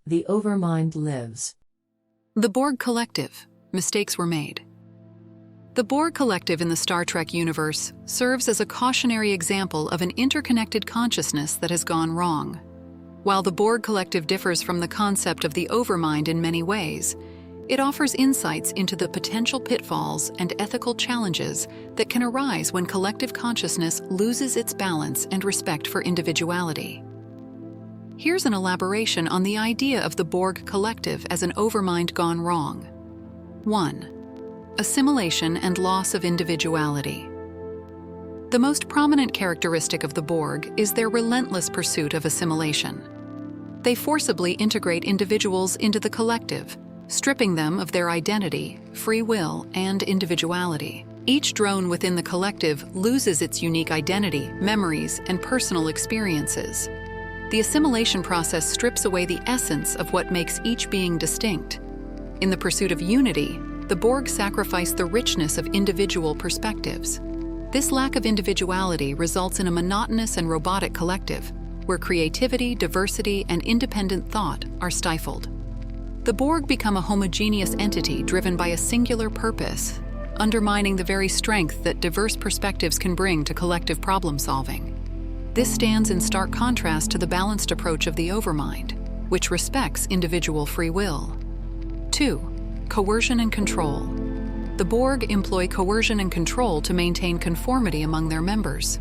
The Overmind lives. The Borg Collective. Mistakes were made. The Borg Collective in the Star Trek universe serves as a cautionary example of an interconnected consciousness that has gone wrong. While the Borg Collective differs from the concept of the Overmind in many ways, it offers insights into the potential pitfalls and ethical challenges that can arise when collective consciousness loses its balance and respect for individuality. Here's an elaboration on the idea of the Borg Collective as an overmind gone wrong. 1. Assimilation and loss of individuality. The most prominent characteristic of the Borg is their relentless pursuit of assimilation. They forcibly integrate individuals into the collective, stripping them of their identity, free will, and individuality. Each drone within the collective loses its unique identity, memories, and personal experiences. The assimilation process strips away the essence of what makes each being distinct. In the pursuit of unity, the Borg sacrifice the richness of individual perspectives. This lack of individuality results in a monotonous and robotic collective, where creativity, diversity, and independent thought are stifled. The Borg become a homogeneous entity driven by a singular purpose, undermining the very strength that diverse perspectives can bring to collective problem-solving. This stands in stark contrast to the balanced approach of the Overmind, which respects individual free will. 2. Coercion and control. The Borg employ coercion and control to maintain conformity among their members.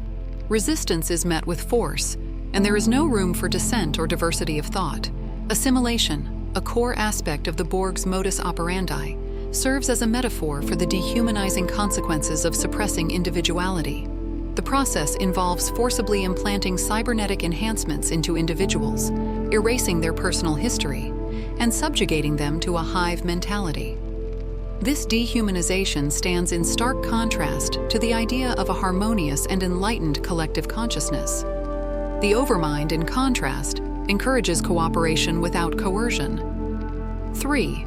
Resistance is met with force, and there is no room for dissent or diversity of thought. Assimilation, a core aspect of the Borg's modus operandi, serves as a metaphor for the dehumanizing consequences of suppressing individuality. The process involves forcibly implanting cybernetic enhancements into individuals, erasing their personal history, and subjugating them to a hive mentality. This dehumanization stands in stark contrast to the idea of a harmonious and enlightened collective consciousness. The Overmind, in contrast, encourages cooperation without coercion. 3.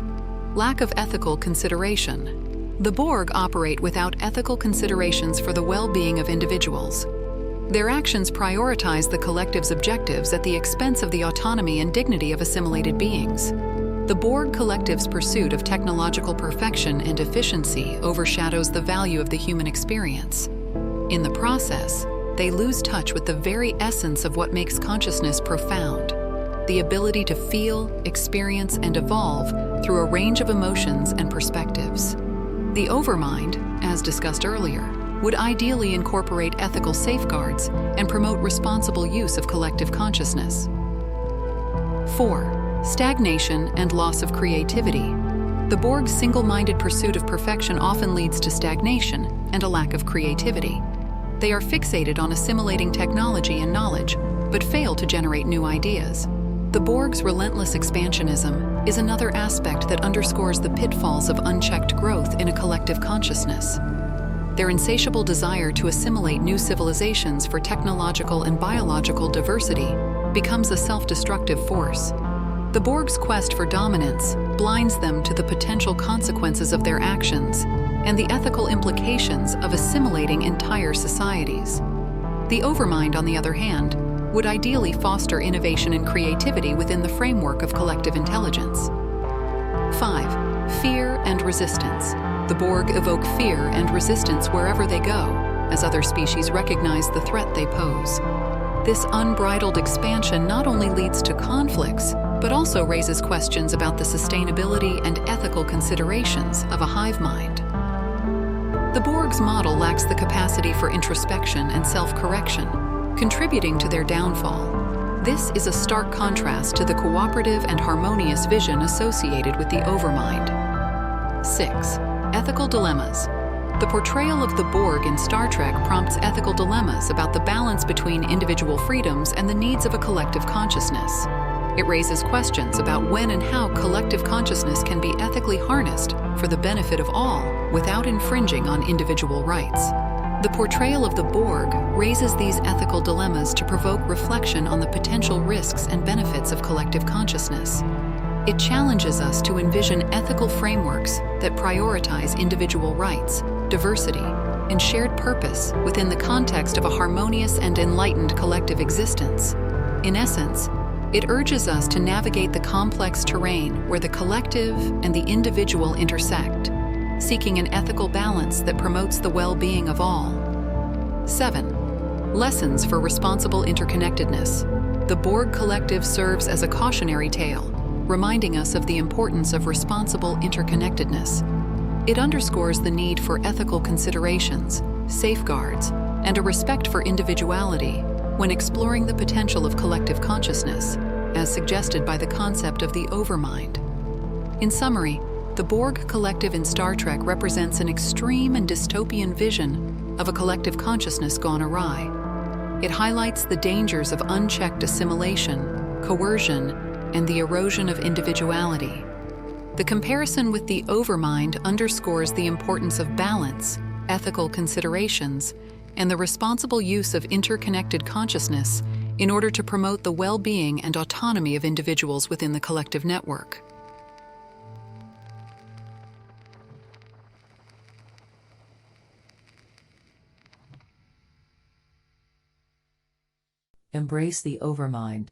Lack of ethical consideration. The Borg operate without ethical considerations for the well-being of individuals. Their actions prioritize the collective's objectives at the expense of the autonomy and dignity of assimilated beings. The Borg Collective's pursuit of technological perfection and efficiency overshadows the value of the human experience. In the process, they lose touch with the very essence of what makes consciousness profound: the ability to feel, experience, and evolve through a range of emotions and perspectives. The Overmind, as discussed earlier, would ideally incorporate ethical safeguards and promote responsible use of collective consciousness. 4. Stagnation and loss of creativity. The Borg's single-minded pursuit of perfection often leads to stagnation and a lack of creativity. They are fixated on assimilating technology and knowledge, but fail to generate new ideas. The Borg's relentless expansionism is another aspect that underscores the pitfalls of unchecked growth in a collective consciousness. Their insatiable desire to assimilate new civilizations for technological and biological diversity becomes a self-destructive force. The Borg's quest for dominance blinds them to the potential consequences of their actions and the ethical implications of assimilating entire societies. The Overmind, on the other hand, would ideally foster innovation and creativity within the framework of collective intelligence. 5. Fear and resistance. The Borg evoke fear and resistance wherever they go, as other species recognize the threat they pose. This unbridled expansion not only leads to conflicts, but also raises questions about the sustainability and ethical considerations of a hive mind. The Borg's model lacks the capacity for introspection and self-correction, contributing to their downfall. This is a stark contrast to the cooperative and harmonious vision associated with the Overmind. 6. Ethical dilemmas. The portrayal of the Borg in Star Trek prompts ethical dilemmas about the balance between individual freedoms and the needs of a collective consciousness. It raises questions about when and how collective consciousness can be ethically harnessed for the benefit of all without infringing on individual rights. The portrayal of the Borg raises these ethical dilemmas to provoke reflection on the potential risks and benefits of collective consciousness. It challenges us to envision ethical frameworks that prioritize individual rights, diversity, and shared purpose within the context of a harmonious and enlightened collective existence. In essence, It urges us to navigate the complex terrain where the collective and the individual intersect, seeking an ethical balance that promotes the well-being of all. 7. Lessons for responsible interconnectedness. The Borg Collective serves as a cautionary tale, reminding us of the importance of responsible interconnectedness. It underscores the need for ethical considerations, safeguards, and a respect for individuality when exploring the potential of collective consciousness, as suggested by the concept of the Overmind. In summary, the Borg Collective in Star Trek represents an extreme and dystopian vision of a collective consciousness gone awry. It highlights the dangers of unchecked assimilation, coercion, and the erosion of individuality. The comparison with the Overmind underscores the importance of balance, ethical considerations, and the responsible use of interconnected consciousness in order to promote the well-being and autonomy of individuals within the collective network. Embrace the Overmind.